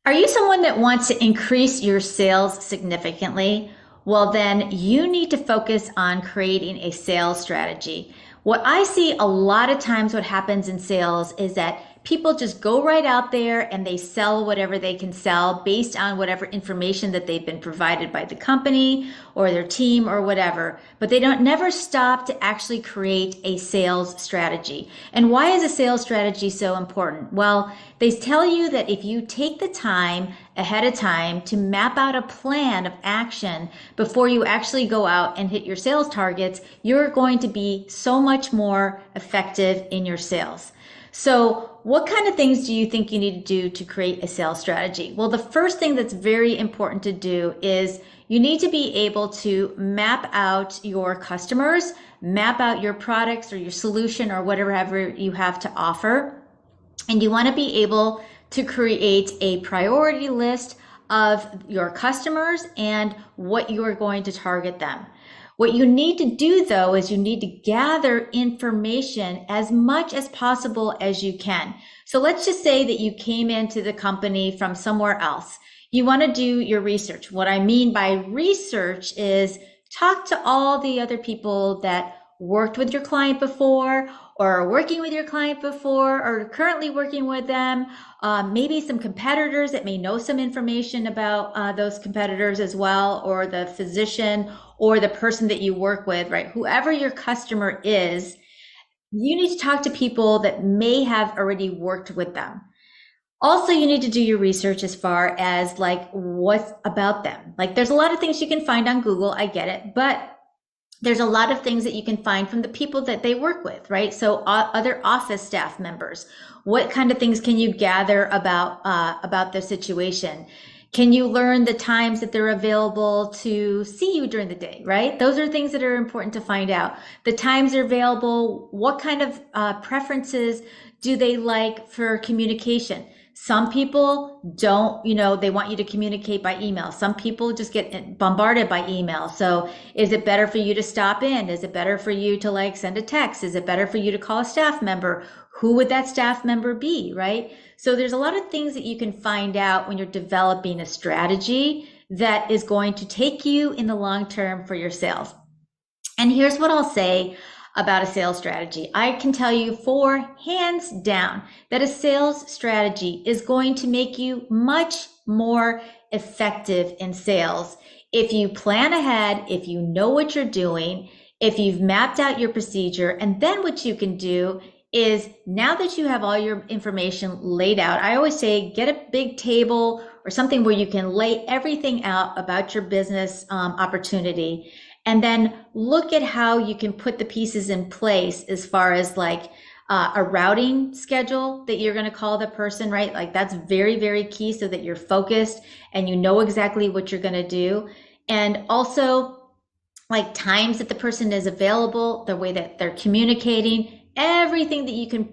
Are you someone that wants to increase your sales significantly? Well, then you need to focus on creating a sales strategy. What I see a lot of times, what happens in sales is that people just go right out there and they sell whatever they can sell based on whatever information that they've been provided by the company or their team or whatever. But they don't never stop to actually create a sales strategy. And why is a sales strategy so important? Well, they tell you that if you take the time ahead of time to map out a plan of action before you actually go out and hit your sales targets, you're going to be so much more effective in your sales. So, what kind of things do you think you need to do to create a sales strategy? Well, the first thing that's very important to do is you need to be able to map out your customers, map out your products or your solution or whatever you have to offer. And you want to be able to create a priority list of your customers and what you are going to target them. What you need to do though is you need to gather information as much as possible as you can. So let's just say that you came into the company from somewhere else. You want to do your research. What I mean by research is talk to all the other people that worked with your client before or are working with your client before or currently working with them, maybe some competitors that may know some information about those competitors as well, or the physician or the person that you work with, right? Whoever your customer is, you need to talk to people that may have already worked with them. Also, you need to do your research as far as like what's about them. Like there's a lot of things you can find on Google, I get it, but there's a lot of things that you can find from the people that they work with, right? So other office staff members, what kind of things can you gather about the situation? Can you learn the times that they're available to see you during the day, right? Those are things that are important to find out. The times they're available, what kind of preferences do they like for communication? Some people don't, they want you to communicate by email. Some people just get bombarded by email. So is it better for you to stop in? Is it better for you to like send a text? Is it better for you to call a staff member? Who would that staff member be, right? So there's a lot of things that you can find out when you're developing a strategy that is going to take you in the long term for your sales. And here's what I'll say about a sales strategy. I can tell you hands down that a sales strategy is going to make you much more effective in sales if you plan ahead, if you know what you're doing, if you've mapped out your procedure. And then what you can do is, now that you have all your information laid out, I always say get a big table or something where you can lay everything out about your business opportunity. And then look at how you can put the pieces in place as far as like a routing schedule that you're going to call the person, right? Like that's very, very key so that you're focused and you know exactly what you're going to do. And also like times that the person is available, the way that they're communicating, everything that you can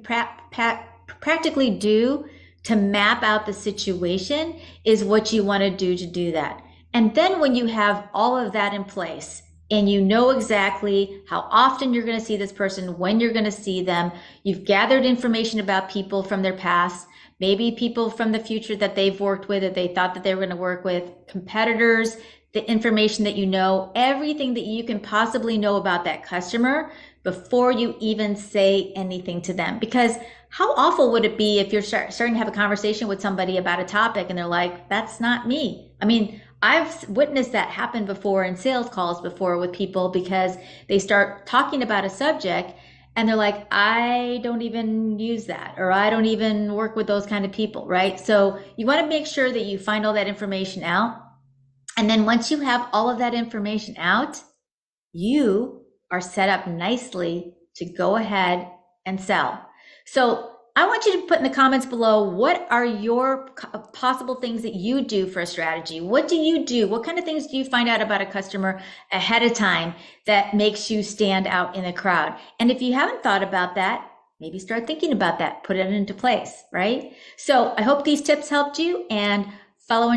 practically do to map out the situation is what you want to do that. And then when you have all of that in place, and you know exactly how often you're going to see this person, when you're going to see them, you've gathered information about people from their past, maybe people from the future that they've worked with, that they thought that they were going to work with, competitors, the information that you know, everything that you can possibly know about that customer before you even say anything to them. Because how awful would it be if you're starting to have a conversation with somebody about a topic and they're like, that's not me. I mean, I've witnessed that happen before in sales calls before with people, because they start talking about a subject and they're like, I don't even use that, or I don't even work with those kind of people, right? So you want to make sure that you find all that information out. And then once you have all of that information out, you are set up nicely to go ahead and sell. So I want you to put in the comments below, what are your possible things that you do for a strategy? What do you do? What kind of things do you find out about a customer ahead of time that makes you stand out in the crowd? And if you haven't thought about that, maybe start thinking about that, put it into place, right? So I hope these tips helped you, and follow and